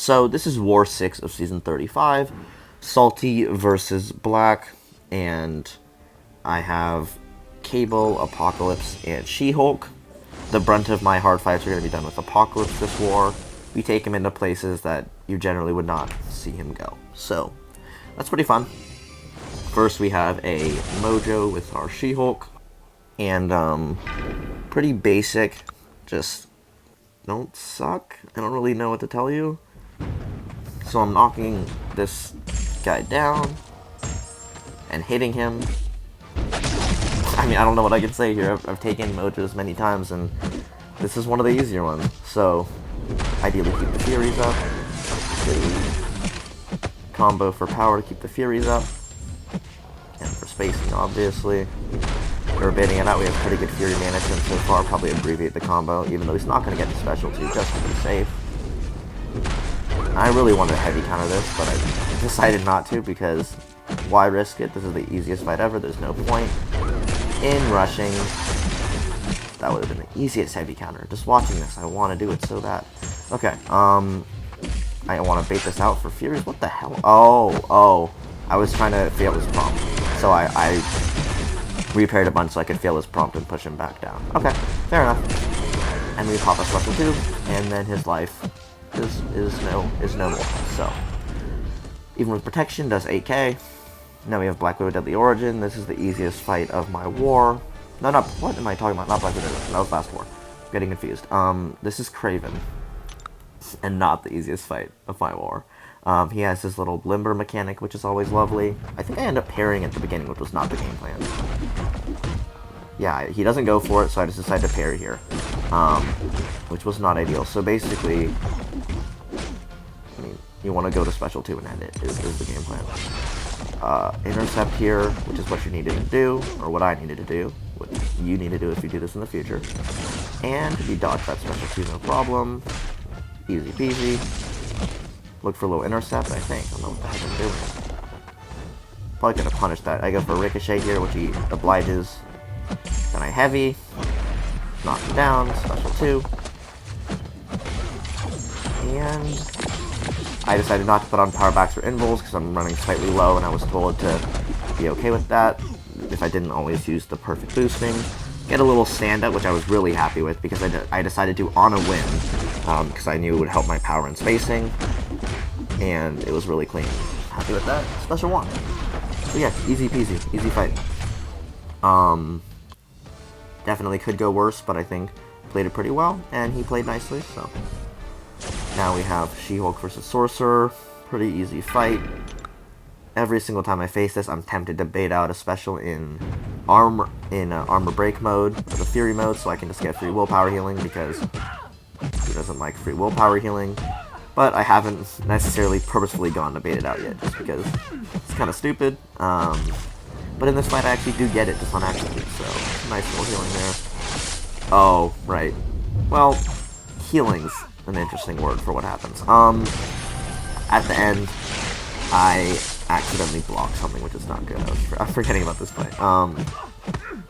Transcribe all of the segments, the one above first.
So this is War 6 of Season 35, Salty versus Black, and I have Cable, Apocalypse, and She-Hulk. The brunt of my hard fights are going to be done with Apocalypse this war. We take him into places that you generally would not see him go. So, that's pretty fun. First we have a Mojo with our She-Hulk, and pretty basic, just don't suck. I don't really know what to tell you. So I'm knocking this guy down and hitting him. I mean, I don't know what I can say here. I've taken Mojos many times, and this is one of the easier ones. So, ideally keep the Furies up. The combo for power to keep the Furies up. And for spacing, obviously. We're baiting it out. We have pretty good Fury management so far. Probably abbreviate the combo, even though he's not going to get the special 2 just to be safe. I really wanted to heavy counter this, but I decided not to because why risk it? This is the easiest fight ever. There's no point in rushing. That would have been the easiest heavy counter. Just watching this, I want to do it so bad. Okay, I want to bait this out for Furies. What the hell? Oh. I was trying to fail his prompt. So I repaired a bunch so I could fail his prompt and push him back down. Okay, fair enough. And we pop a special 2, and then his life is no more. So, even with protection, does 8k. Now we have Black Widow Deadly Origin. This is the easiest fight of my war. No, not, what am I talking about? Not Black Widow, that was last war. I'm getting confused. This is Kraven, and not the easiest fight of my war. He has his little limber mechanic, which is always lovely. I think I ended up parrying at the beginning, which was not the game plan. Yeah, he doesn't go for it, so I just decided to parry here. Which was not ideal. So basically, I mean, you want to go to special 2 and end it, is the game plan. Intercept here, which is what you needed to do, or what I needed to do, what you need to do if you do this in the future. And you dodge that special 2, no problem. Easy peasy. Look for a little intercept, I think. I don't know what the heck I'm doing. Probably gonna punish that. I go for Ricochet here, which he obliges. Then I heavy. Knock him down. Special 2. And I decided not to put on power backs or invuls because I'm running slightly low, and I was told to be okay with that if I didn't always use the perfect boosting. Get a little stand-up, which I was really happy with because I decided to on a win because I knew it would help my power and spacing. And it was really clean. Happy with that. Special 1. So yeah, easy peasy. Easy fight. Definitely could go worse, but I think played it pretty well, and he played nicely, so. Now we have She-Hulk versus Sorcerer. Pretty easy fight. Every single time I face this, I'm tempted to bait out a special in armor break mode, or the Fury mode, so I can just get free willpower healing, because he doesn't like free willpower healing. But I haven't necessarily purposefully gone to bait it out yet, just because it's kind of stupid. But in this fight, I actually do get it just on accident, so nice little healing there. Oh, right. Well, healing's an interesting word for what happens. At the end, I accidentally blocked something, which is not good. I'm forgetting about this fight.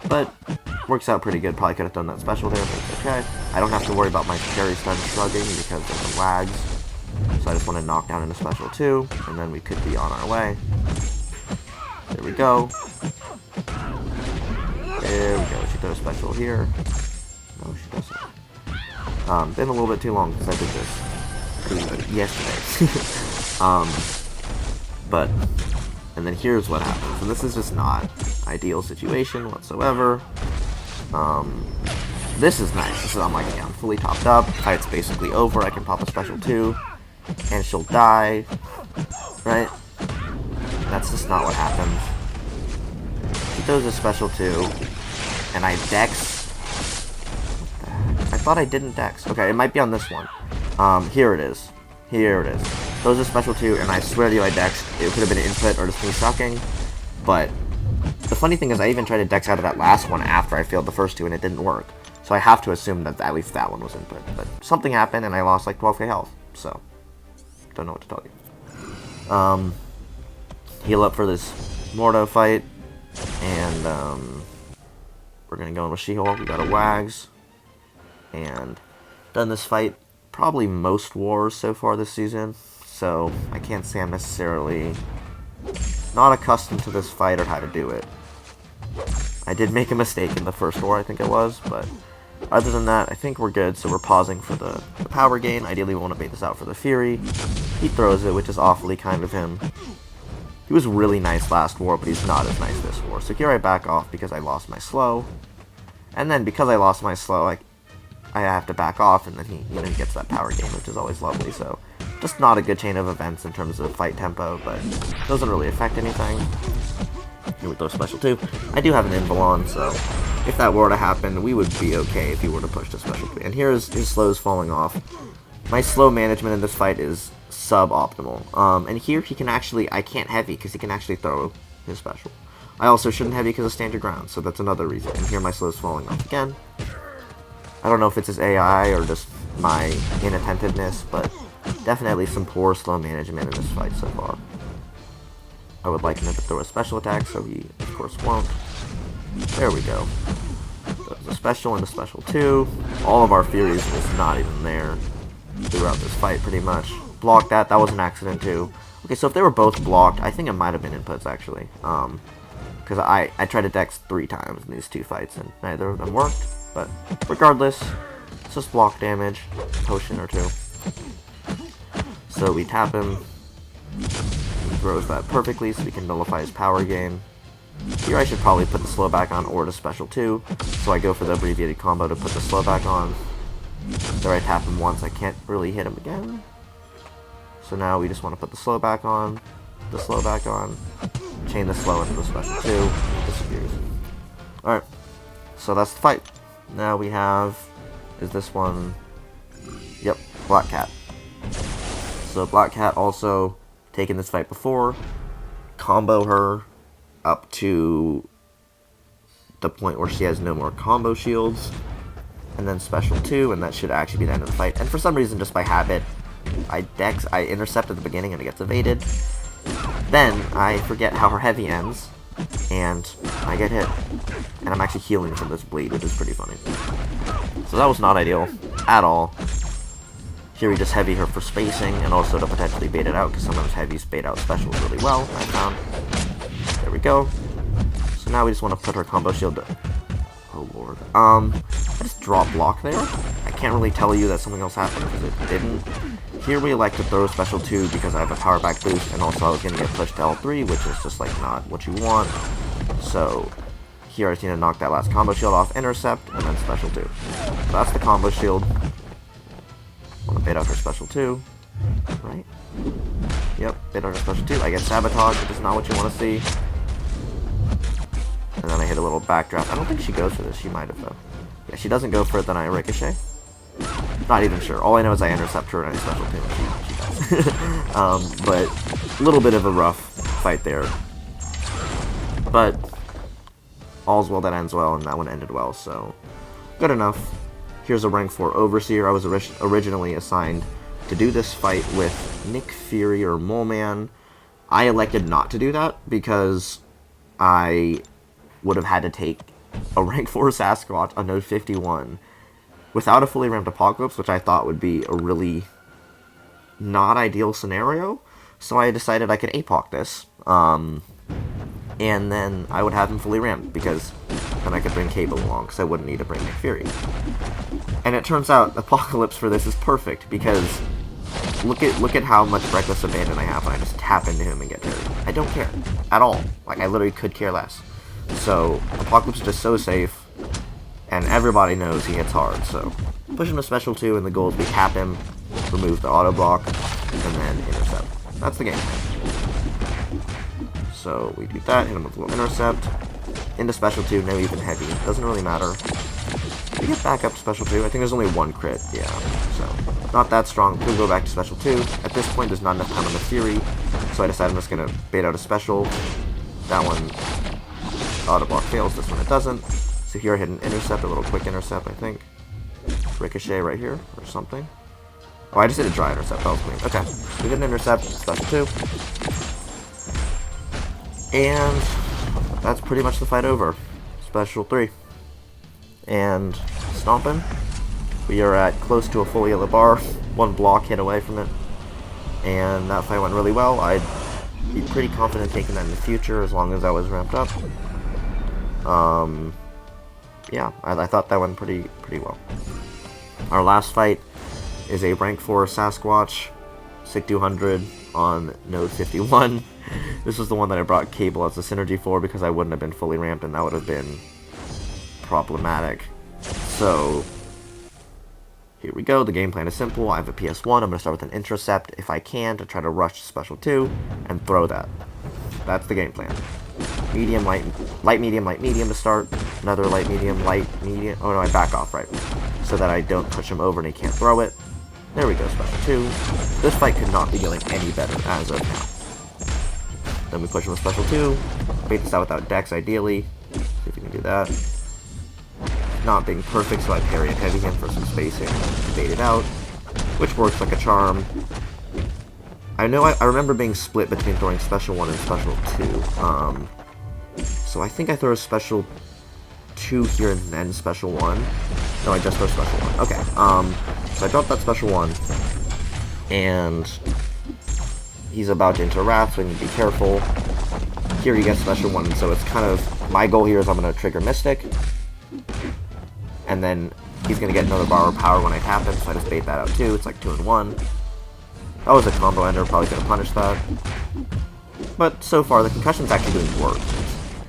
But works out pretty good. Probably could have done that special there, but it's okay. I don't have to worry about my parry stun shrugging because of the lags. So I just want to knock down into special 2, and then we could be on our way. There we go. There we go. She throws special here. No, she doesn't. Been a little bit too long since I did this. Yesterday. But, and then here's what happens. And this is just not ideal situation whatsoever. This is nice. This is, I'm like, yeah, I'm fully topped up. Fight's basically over. I can pop a special 2. And she'll die. Right? That's just not what happens. She throws a special 2. And I dex. What the heck? I thought I didn't dex. Okay, it might be on this one. Here it is. Here it is. Throws a special 2, and I swear to you I dexed. It could have been an input or just me sucking. But the funny thing is I even tried to dex out of that last one after I failed the first 2, and it didn't work. So I have to assume that at least that one was input. But something happened, and I lost like 12k health. So, don't know what to tell you. Heal up for this Mordo fight. And, we're gonna go in with She-Hulk. We got a Wags. And done this fight probably most wars so far this season, so I can't say I'm necessarily not accustomed to this fight or how to do it. I did make a mistake in the first war, I think it was, but other than that, I think we're good, so we're pausing for the power gain. Ideally, we want to bait this out for the Fury. He throws it, which is awfully kind of him. He was really nice last war, but he's not as nice this war. So here I back off because I lost my slow. And then because I lost my slow, I have to back off, and then he gets that power gain, which is always lovely. So just not a good chain of events in terms of fight tempo, but doesn't really affect anything. Here we throw special 2. I do have an invul on, so if that were to happen, we would be okay if he were to push to special 3. And here's his slows falling off. My slow management in this fight is suboptimal. And here he can actually, I can't heavy because he can actually throw his special. I also shouldn't heavy because of stand your ground, so that's another reason. And here my slow's falling off again. I don't know if it's his AI or just my inattentiveness, but definitely some poor slow management in this fight so far. I would like him to throw a special attack, so he, of course, won't. There we go. There's a special and a special 2. All of our Furies was not even there throughout this fight, pretty much. Blocked that. That was an accident, too. Okay, so if they were both blocked, I think it might have been inputs, actually. Because I tried to dex 3 times in these 2 fights, and neither of them worked. But regardless, it's just block damage, potion or 2. So we tap him. He throws that perfectly so we can nullify his power gain. Here I should probably put the slow back on or the special 2. So I go for the abbreviated combo to put the slow back on. There I tap him once, I can't really hit him again. So now we just want to put the slow back on, chain the slow into the special 2, disappears. Alright, so that's the fight. Now we have, is this one, yep, Black Cat. So Black Cat also taken this fight before, combo her up to the point where she has no more combo shields, and then special 2, and that should actually be the end of the fight. And for some reason, just by habit, I intercept at the beginning and it gets evaded. Then I forget how her heavy ends, and I get hit. And I'm actually healing from this bleed, which is pretty funny. So that was not ideal at all. Here we just heavy her for spacing, and also to potentially bait it out, because sometimes heavies bait out specials really well, I found. There we go. So now we just want to put her combo shield to... Oh lord. I just drop block there. I can't really tell you that something else happened, because it didn't. Here we like to throw special 2 because I have a power back boost, and also I was going to get pushed to L3, which is just like not what you want. So here I just need to knock that last combo shield off, intercept, and then special 2. So that's the combo shield. Want to bait out her special 2, right? Yep, bait out her special 2. I get sabotage, which is not what you want to see. And then I hit a little backdraft. I don't think she goes for this. She might have, though. Yeah, she doesn't go for it, then I ricochet. Not even sure. All I know is I intercept her and I special 2, and she does. But a little bit of a rough fight there. But all's well that ends well, and that one ended well, so good enough. Here's a rank 4 Overseer. I was originally assigned to do this fight with Nick Fury or Mole Man. I elected not to do that because I would have had to take a rank 4 Sasquatch on node 51 without a fully ramped Apocalypse, which I thought would be a really not ideal scenario. So I decided I could APOC this, and then I would have him fully ramped, because then I could bring Cable along, because I wouldn't need to bring Nick Fury. And it turns out Apocalypse for this is perfect, because look at how much reckless abandon I have when I just tap into him and get parried. I don't care at all. Like, I literally could care less. So Apocalypse is just so safe, and everybody knows he hits hard. So push him to special 2, and the goal is we tap him, remove the auto block, and then intercept. That's the game. So we do that, hit him with a little intercept, into special 2, no even heavy. Doesn't really matter. We get back up to special 2. I think there's only 1 crit, yeah. So not that strong. We'll go back to special 2. At this point, there's not enough time on the Fury, so I decided I'm just gonna bait out a special. That one auto block fails. This one it doesn't. So here I hit an intercept, a little quick intercept, I think. Ricochet right here, or something. Oh, I just did a dry intercept, that was clean. Okay, we did an intercept, special 2. And that's pretty much the fight over. Special 3. And stomping. We are at close to a full yellow bar, 1 block hit away from it, and that fight went really well. I'd be pretty confident taking that in the future as long as I was ramped up. Yeah, I thought that went pretty well. Our last fight is a rank 4 Sasquatch, SIG 200 on node 51. This was the one that I brought Cable as a synergy for because I wouldn't have been fully ramped and that would have been problematic. So here we go. The game plan is simple. I have a PS1. I'm going to start with an intercept if I can to try to rush special 2 and throw that. That's the game plan. Medium, light, medium to start. Another light, medium. Oh no, I back off, right. So that I don't push him over and he can't throw it. There we go, special 2. This fight could not be going any better as of now. Then we push him with special 2. Bait this out without Dex, ideally. See if we can do that. Not being perfect, so I parry and heavy him for some spacing. Bait it out, which works like a charm. I know I remember being split between throwing special 1 and special 2. So I think I throw a special 2 here and then special 1. No, I just throw special 1. Okay, so I dropped that special 1, and he's about to enter Wrath, so I need to be careful. Here he gets special 1, so it's kind of, my goal here is I'm going to trigger Mystic, and then he's going to get another bar of power when I tap him, so I just bait that out too. It's like 2 and 1. That was a combo ender, probably going to punish that. But so far, the concussion's actually doing work.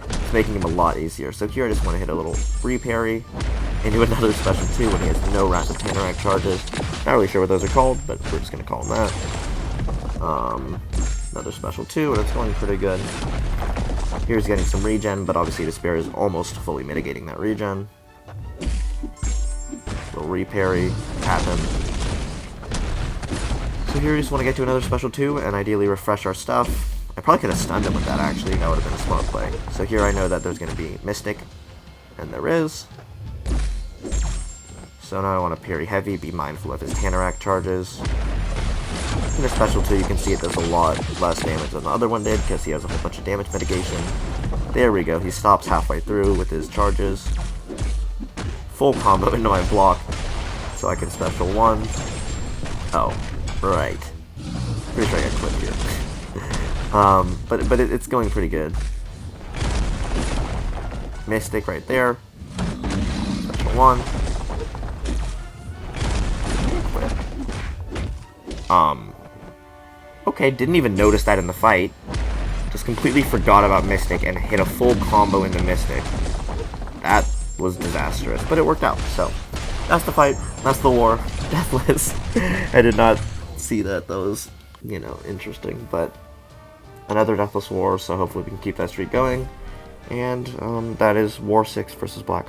It's making him a lot easier. So here I just want to hit a little free parry into another special 2 when he has no rapid Panteract charges. Not really sure what those are called, but we're just going to call them that. Another special 2, and it's going pretty good. Here's getting some regen, but obviously Despair is almost fully mitigating that regen. Little re-parry, tap him. So here we just want to get to another special 2 and ideally refresh our stuff. I probably could have stunned him with that, actually. That would have been a smart play. So here I know that there's going to be Mystic, and there is. So now I want to parry heavy, be mindful of his Panteract charges. In the special 2, you can see it does a lot less damage than the other one did because he has a whole bunch of damage mitigation. There we go. He stops halfway through with his charges. Full combo into my block, so I can special 1. Oh, right. Pretty sure I got clipped here. But it's going pretty good. Mystic right there. Special 1. Okay, didn't even notice that in the fight. Just completely forgot about Mystic and hit a full combo into Mystic. That was disastrous, but it worked out. So that's the fight. That's the war. Deathless. I did not see that. That was, you know, interesting. But another Deathless war, so hopefully we can keep that streak going. And that is War 6 versus Black.